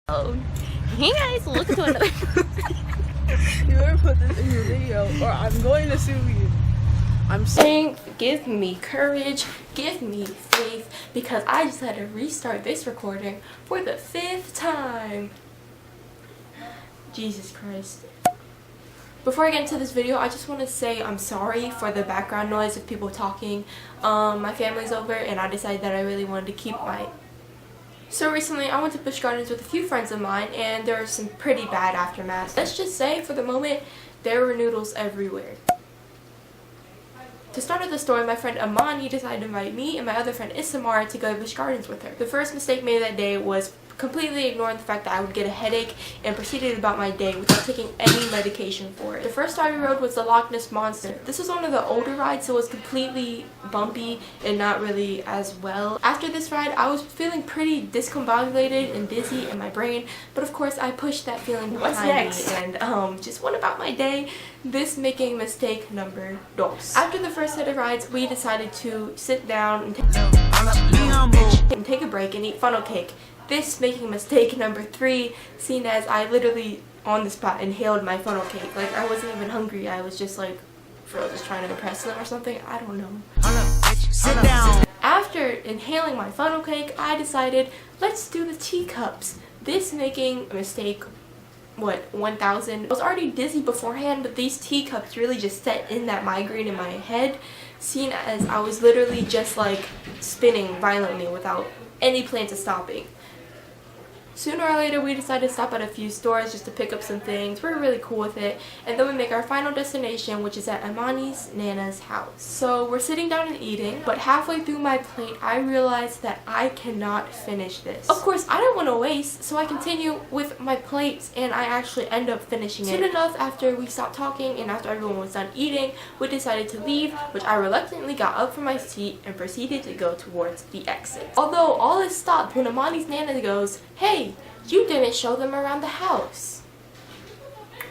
Hey guys, welcome to another You better put this in your video or I'm going to sue you. I'm saying give me courage, give me faith, because I just had to restart this recording for the 5th time. Jesus Christ. Before I get into this video, I just want to say I'm sorry for the background noise of people talking. My family's over and I decided that I really wanted to keep my... So recently I went to Busch Gardens with a few friends of mine and there was some pretty bad aftermath. Let's just say for the moment there were noodles everywhere. To start off the story, my friend Imani decided to invite me and my other friend Isamar to go to Busch Gardens with her. The first mistake made that day was completely ignoring the fact that I would get a headache and proceeded about my day without taking any medication for it. The first ride we rode was the Loch Ness Monster. This was one of the older rides, so it was completely bumpy and not really as well. After this ride, I was feeling pretty discombobulated and dizzy in my brain, but of course I pushed that feeling behind me and just went about my day, this making mistake number dos. After the first set of rides, we decided to sit down and take a break and eat funnel cake. This making mistake number 3, seeing as I literally on the spot inhaled my funnel cake. Like, I wasn't even hungry. I was just like, just trying to impress them or something. I don't know. Sit down. After inhaling my funnel cake, I decided, let's do the teacups. This making a mistake, 1000. I was already dizzy beforehand, but these teacups really just set in that migraine in my head, seeing as I was literally just like spinning violently without any plans of stopping. Sooner or later, we decided to stop at a few stores just to pick up some things. We're really cool with it. And then we make our final destination, which is at Imani's Nana's house. So we're sitting down and eating, but halfway through my plate, I realized that I cannot finish this. Of course, I don't want to waste, so I continue with my plates, and I actually end up finishing it. Soon enough, after we stopped talking and after everyone was done eating, we decided to leave, which I reluctantly got up from my seat and proceeded to go towards the exit. Although all this stopped when Imani's Nana goes, "Hey, you didn't show them around the house."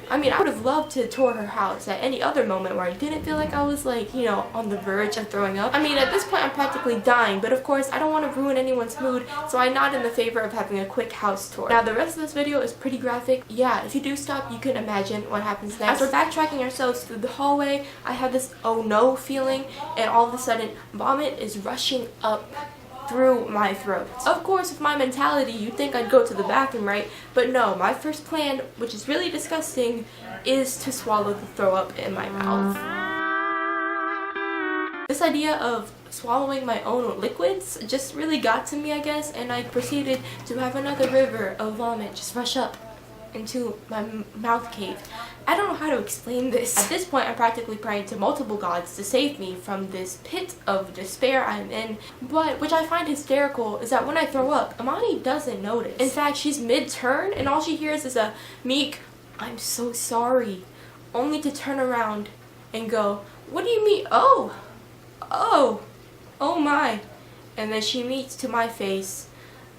I mean, I would have loved to tour her house at any other moment where I didn't feel like I was like, you know, on the verge of throwing up. I mean, at this point I'm practically dying, but of course I don't want to ruin anyone's mood, so I nod in the favor of having a quick house tour. Now the rest of this video is pretty graphic. Yeah, if you do stop, you can imagine what happens next. As we're backtracking ourselves through the hallway, I have this oh no feeling, and all of a sudden vomit is rushing up through my throat. Of course, with my mentality, you'd think I'd go to the bathroom, right? But no, my first plan, which is really disgusting, is to swallow the throw up in my mouth. This idea of swallowing my own liquids just really got to me, I guess, and I proceeded to have another river of vomit just rush up into my mouth cave. I don't know how to explain this. At this point, I'm practically praying to multiple gods to save me from this pit of despair I'm in. But, which I find hysterical, is that when I throw up, Imani doesn't notice. In fact, she's mid-turn, and all she hears is a meek, "I'm so sorry," only to turn around and go, "What do you mean? Oh my." And then she meets to my face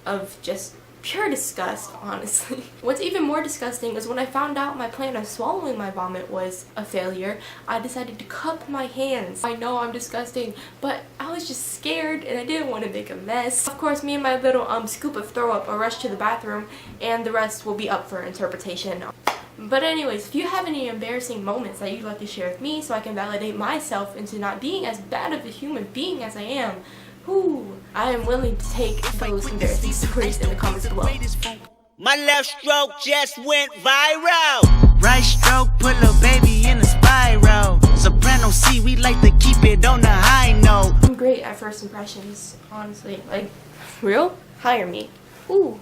of just pure disgust, honestly. What's even more disgusting is when I found out my plan of swallowing my vomit was a failure, I decided to cup my hands. I know I'm disgusting, but I was just scared and I didn't want to make a mess. Of course, me and my little scoop of throw up are rushed to the bathroom, and the rest will be up for interpretation. But anyways, if you have any embarrassing moments that you'd like to share with me so I can validate myself into not being as bad of a human being as I am, I am willing to take those embarrassing stories in the comments below. My left stroke just went viral. Right stroke put a baby in a spiral. Soprano C, we like to keep it on the high note. I'm great at first impressions, honestly. Like, real? Hire me. Ooh.